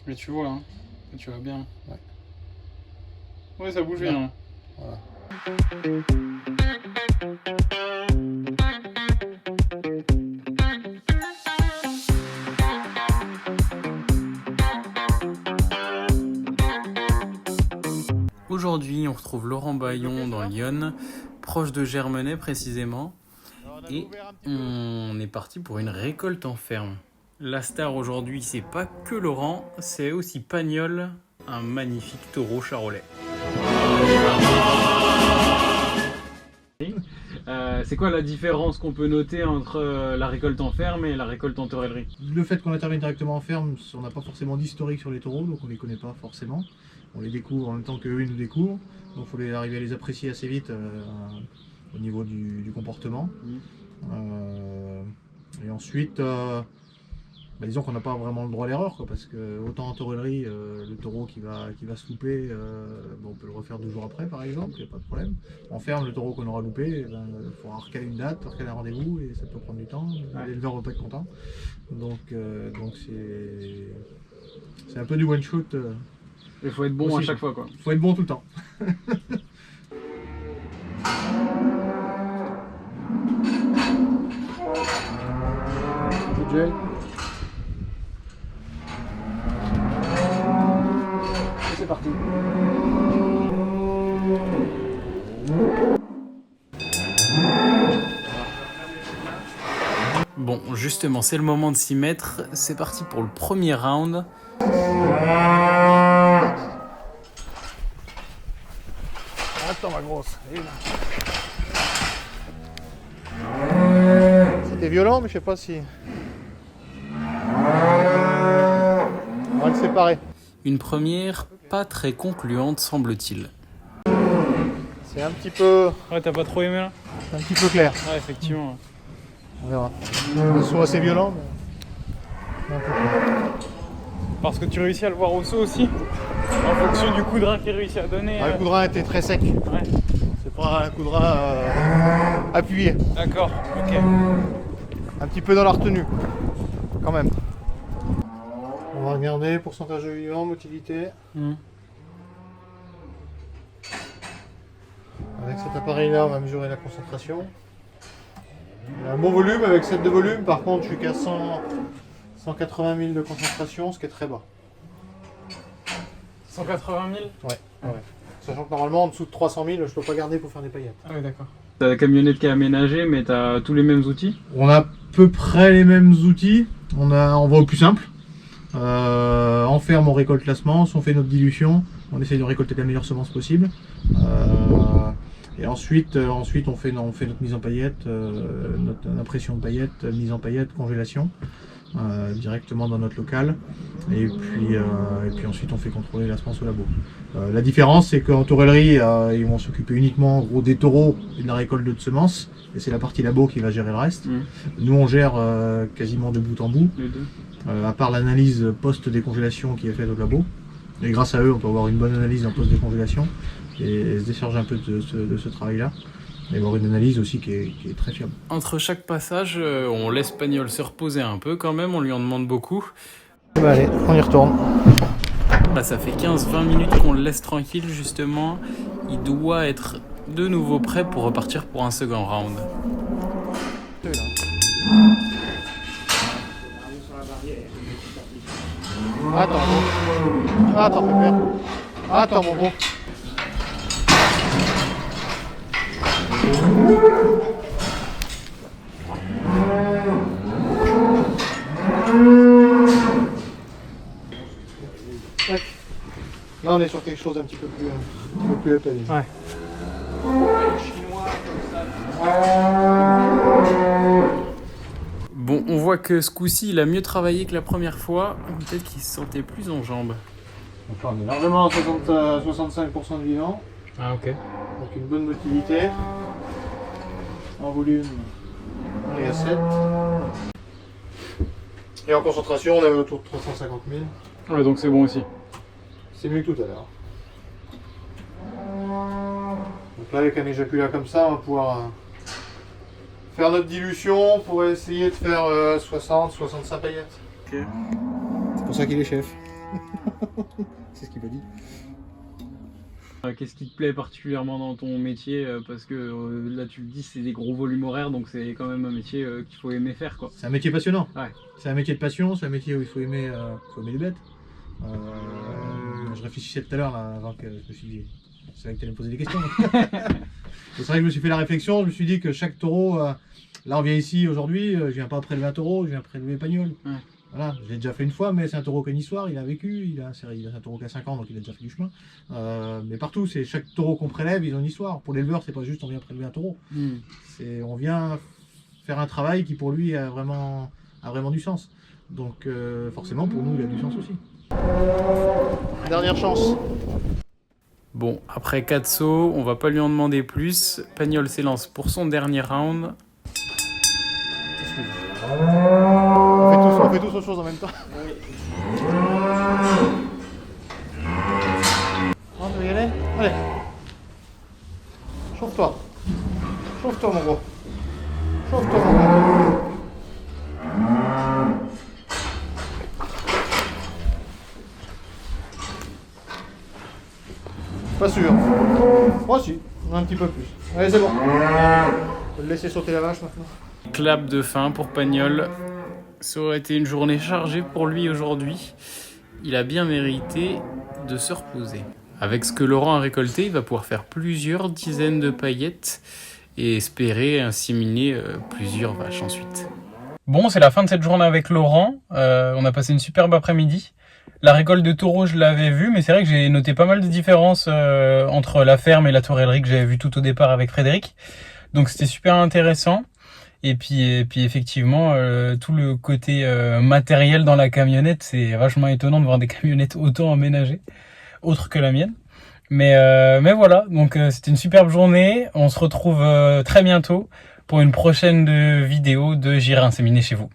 Mais tu vois, hein, tu vas bien. Ouais. Ouais, ça bouge bien. Voilà. Aujourd'hui, on retrouve Laurent Baillon dans Lyon, proche de Germenay précisément, et on est parti pour une récolte en ferme. La star aujourd'hui, c'est pas que Laurent, c'est aussi Pagnol, un magnifique taureau charolais. C'est quoi la différence qu'on peut noter entre la récolte en ferme et la récolte en taureillerie? Le fait qu'on intervienne directement en ferme, on n'a pas forcément d'historique sur les taureaux, donc on les connaît pas forcément. On les découvre en même temps qu'eux ils nous découvrent, donc il faut arriver à les apprécier assez vite au niveau du comportement. Et ensuite, disons qu'on n'a pas vraiment le droit à l'erreur, parce que autant en taureillerie, le taureau qui va se louper, on peut le refaire 2 jours après par exemple, il n'y a pas de problème. En ferme, le taureau qu'on aura loupé, il faudra recaler une date, recaler un rendez-vous, et ça peut prendre du temps, l'éleveur ne va pas être content. Donc c'est un peu du one shot. Il faut être bon aussi, à chaque fois, quoi. Il faut être bon tout le temps. Petit gel. Et c'est parti. Bon, justement, c'est le moment de s'y mettre. C'est parti pour le premier round. Attends ma grosse. C'était violent, mais je sais pas si... On va le séparer. Une première pas très concluante, semble-t-il. C'est un petit peu... Ouais, t'as pas trop aimé là? C'est un petit peu clair. Ouais, effectivement. On verra. Ils sont assez violents, mais... Parce que tu réussis à le voir au saut aussi? En fonction du coup de rein qu'il réussit à donner. Le coup de rein était très sec. Ouais. C'est pas un coup de rein appuyé. D'accord, ok. Un petit peu dans la retenue, quand même. On va regarder pourcentage de vivant, motilité. Avec cet appareil-là, on va mesurer la concentration. Il a un bon volume, avec 7 de volume. Par contre, je suis qu'à 180 000 de concentration, ce qui est très bas. 180 000? Ouais. Sachant que normalement, en dessous de 300 000, je ne peux pas garder pour faire des paillettes. Ah oui, d'accord. T'as la camionnette qui est aménagée, mais t'as tous les mêmes outils? On a à peu près les mêmes outils. On va au plus simple. En ferme, on récolte la semence, on fait notre dilution, on essaie de récolter la meilleure semence possible. Et ensuite on fait notre mise en paillettes, notre impression de paillettes, mise en paillettes, congélation, directement dans notre local. Et puis ensuite on fait contrôler la semence au labo. La différence, c'est qu'en taureillerie, ils vont s'occuper uniquement en gros des taureaux et de la récolte de semences. Et c'est la partie labo qui va gérer le reste. Nous on gère quasiment de bout en bout. Les deux. À part l'analyse post-décongélation qui est faite au labo. Et grâce à eux, on peut avoir une bonne analyse en post-décongélation et se décharger un peu de ce travail-là. Et avoir une analyse aussi qui est très fiable. Entre chaque passage, on laisse Pagnol se reposer un peu quand même, on lui en demande beaucoup. Allez, on y retourne. Là, ça fait 15-20 minutes qu'on le laisse tranquille justement. Il doit être de nouveau prêt pour repartir pour un second round. Attends, Pépère. Attends, mon gros. Là, on est sur quelque chose d'un petit peu plus épais. Ouais. Bon, on voit que ce coup-ci, il a mieux travaillé que la première fois. Peut-être qu'il se sentait plus en jambes. Donc là, on est largement à 65% de vivant. Ah, ok. Donc une bonne motilité. En volume, on est à 7. Et en concentration, on est autour de 350 000. Ouais, donc c'est bon aussi. C'est mieux que tout à l'heure. Donc là, avec un éjaculat comme ça, on va pouvoir faire notre dilution pour essayer de faire 60-65 paillettes. Ok. C'est pour ça qu'il est chef. C'est ce qu'il m'a dit. Qu'est-ce qui te plaît particulièrement dans ton métier? Parce que là tu le dis, c'est des gros volumes horaires, donc c'est quand même un métier qu'il faut aimer faire, quoi. C'est un métier passionnant. Ouais. C'est un métier de passion, c'est un métier où il faut aimer les bêtes. Je réfléchissais tout à l'heure avant que je me suis dit, c'est vrai que tu allais me poser des questions. C'est vrai que je me suis fait la réflexion, je me suis dit que chaque taureau, là on vient ici aujourd'hui, je viens pas prélever un taureau, je viens prélever Pagnol. Ouais. Voilà, je l'ai déjà fait une fois, mais c'est un taureau qui a une histoire, il a vécu, il a un taureau qui a 5 ans, donc il a déjà fait du chemin. Mais partout, c'est chaque taureau qu'on prélève, ils ont une histoire. Pour l'éleveur, c'est pas juste on vient prélever un taureau. On vient faire un travail qui pour lui a vraiment du sens. Donc forcément, pour nous, il a du sens aussi. Dernière chance. Bon, après 4 sauts, on va pas lui en demander plus. Pagnol s'élance pour son dernier round. On fait tous autre chose en même temps. On peut y aller? Allez. Chauffe-toi. Chauffe-toi mon gros. Chauffe-toi mon gros. Pas sûr. Moi si, un petit peu plus. Allez, c'est bon. On peut le laisser sauter la vache maintenant. Clap de fin pour Pagnol. Ça aurait été une journée chargée pour lui aujourd'hui. Il a bien mérité de se reposer. Avec ce que Laurent a récolté, il va pouvoir faire plusieurs dizaines de paillettes et espérer inséminer plusieurs vaches ensuite. Bon, c'est la fin de cette journée avec Laurent. On a passé une superbe après-midi. La récolte de taureaux, je l'avais vue, mais c'est vrai que j'ai noté pas mal de différences entre la ferme et la tourellerie que j'avais vue tout au départ avec Frédéric. Donc c'était super intéressant. Et puis effectivement, tout le côté matériel dans la camionnette, c'est vachement étonnant de voir des camionnettes autant aménagées, autres que la mienne. Mais voilà, donc c'était une superbe journée. On se retrouve très bientôt pour une prochaine vidéo de J'irai inséminer chez vous.